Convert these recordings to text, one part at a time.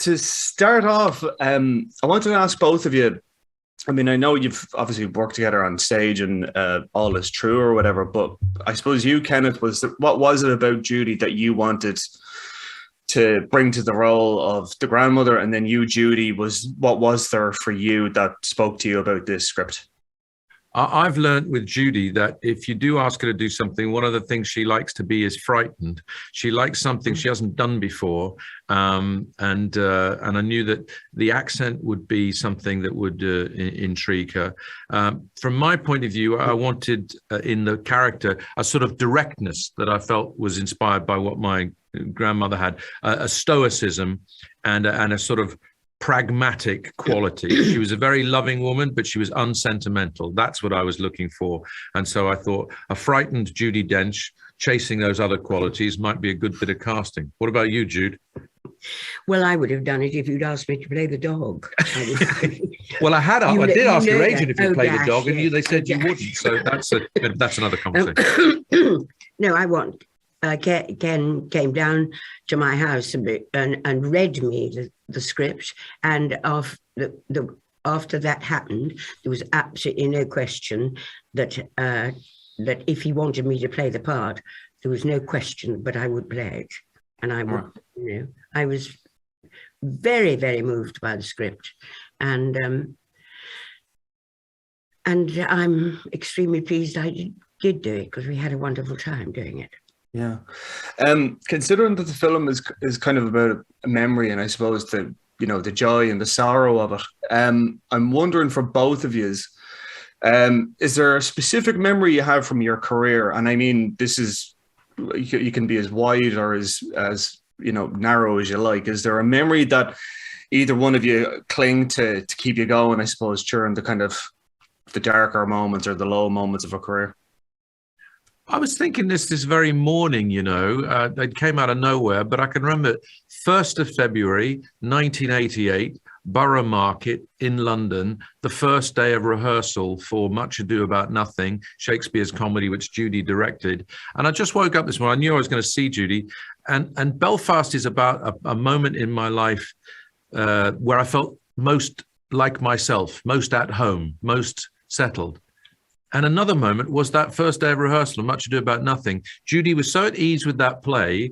To start off, I wanted to ask both of you. I mean, I know you've obviously worked together on stage and All Is True or whatever, but I suppose you, Kenneth, what was it about Judi that you wanted to bring to the role of the grandmother? And then you, Judi, what was there for you that spoke to you about this script? I've learned with Judi that if you do ask her to do something, one of the things she likes to be is frightened. She likes something she hasn't done before, and I knew that the accent would be something that would intrigue her. From my point of view, I wanted in the character a sort of directness that I felt was inspired by what my grandmother had, a stoicism and a sort of pragmatic quality. She was a very loving woman, but she was unsentimental. That's what I was looking for. And so I thought a frightened Judi Dench chasing those other qualities might be a good bit of casting. What about you, Jude? Well, I would have done it if you'd asked me to play the dog. Well, I did ask your agent if you played the dog, and they said you wouldn't. So that's another conversation. No, I want. Ken came down to my house and read me the script, and after that happened, there was absolutely no question that if he wanted me to play the part, there was no question, but I would play it, and I would. I was very, very moved by the script, and I'm extremely pleased I did do it, because we had a wonderful time doing it. Yeah. Considering that the film is kind of about a memory, and I suppose the joy and the sorrow of it, I'm wondering for both of you, is there a specific memory you have from your career? And I mean, this is, you can be as wide or as narrow as you like. Is there a memory that either one of you cling to keep you going, I suppose, during the kind of the darker moments or the low moments of a career? I was thinking this very morning, it came out of nowhere, but I can remember 1st of February, 1988, Borough Market in London, the first day of rehearsal for Much Ado About Nothing, Shakespeare's comedy, which Judi directed. And I just woke up this morning. I knew I was going to see Judi. And Belfast is about a moment in my life where I felt most like myself, most at home, most settled. And another moment was that first day of rehearsal, Much Ado About Nothing. Judi was so at ease with that play.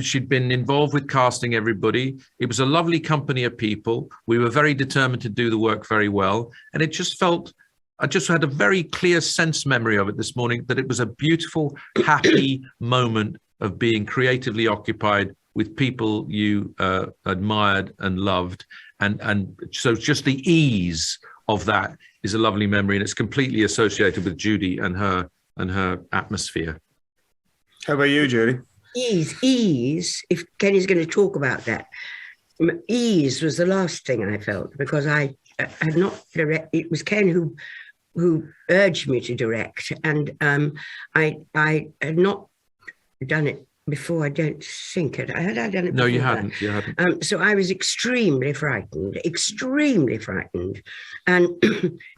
She'd been involved with casting everybody. It was a lovely company of people. We were very determined to do the work very well. And it just felt, I just had a very clear sense memory of it this morning, that it was a beautiful, happy moment of being creatively occupied with people you admired and loved. And so just the ease of that is a lovely memory, and it's completely associated with Judi and her atmosphere. How about you, Judi? Ease. If Kenny's going to talk about that, ease was the last thing I felt, because I had not direct. It was Ken who urged me to direct, and I had not done it before. I don't think it. Had I done it before? No, you hadn't. You hadn't. So I was extremely frightened. And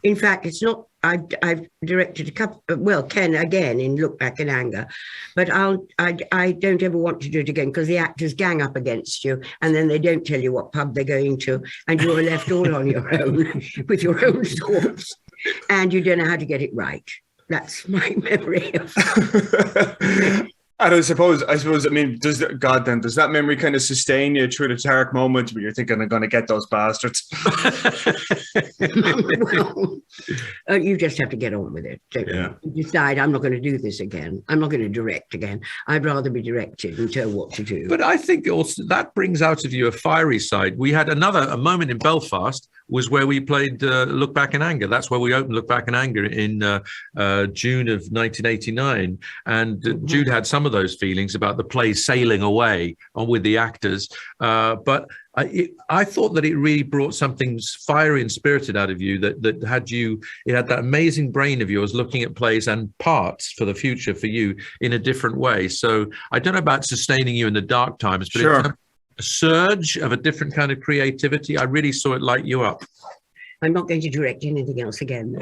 in fact, it's not, I've directed a couple, well, Ken again in Look Back in Anger, but I don't ever want to do it again, because the actors gang up against you, and then they don't tell you what pub they're going to, and you're left all on your own with your own thoughts, and you don't know how to get it right. That's my memory of And I suppose, I mean, does that memory kind of sustain you through the dark moment where you're thinking, I'm going to get those bastards? Well, you just have to get on with it. You decide, I'm not going to do this again. I'm not going to direct again. I'd rather be directed and told what to do. But I think also that brings out of you a fiery side. We had a moment in Belfast was where we played Look Back in Anger. That's where we opened Look Back in Anger in June of 1989. And Jude had some of those feelings about the play sailing away with the actors. But I thought that it really brought something fiery and spirited out of you, that had that amazing brain of yours looking at plays and parts for the future for you in a different way. So I don't know about sustaining you in the dark times, but sure. A surge of a different kind of creativity. I really saw it light you up. I'm not going to direct anything else again.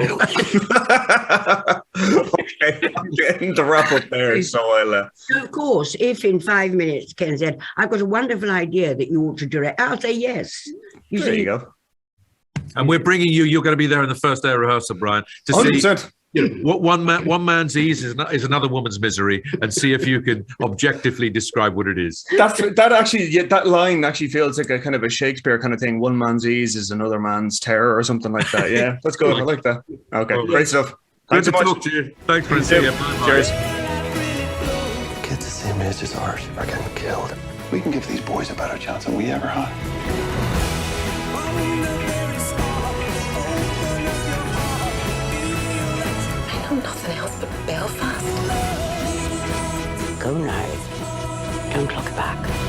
Okay, I'm getting the wrap up there. So I'll. So of course, if in 5 minutes Ken said, "I've got a wonderful idea that you ought to direct," I'll say yes. There you go. And we're bringing you. You're going to be there in the first day of rehearsal, Brian, to 100%. see what one man's ease is another woman's misery, and see if you can objectively describe what it is. That line actually feels like a kind of a Shakespeare kind of thing. One man's ease is another man's terror, or something like that. Yeah, that's good. I like that. Okay, great stuff. Good Thanks to so much. talk to you. Thanks for seeing you. Cheers. Kids the same age as ours are getting killed. We can give these boys a better chance than we ever had. I know nothing else but Belfast. Go now. Don't look back.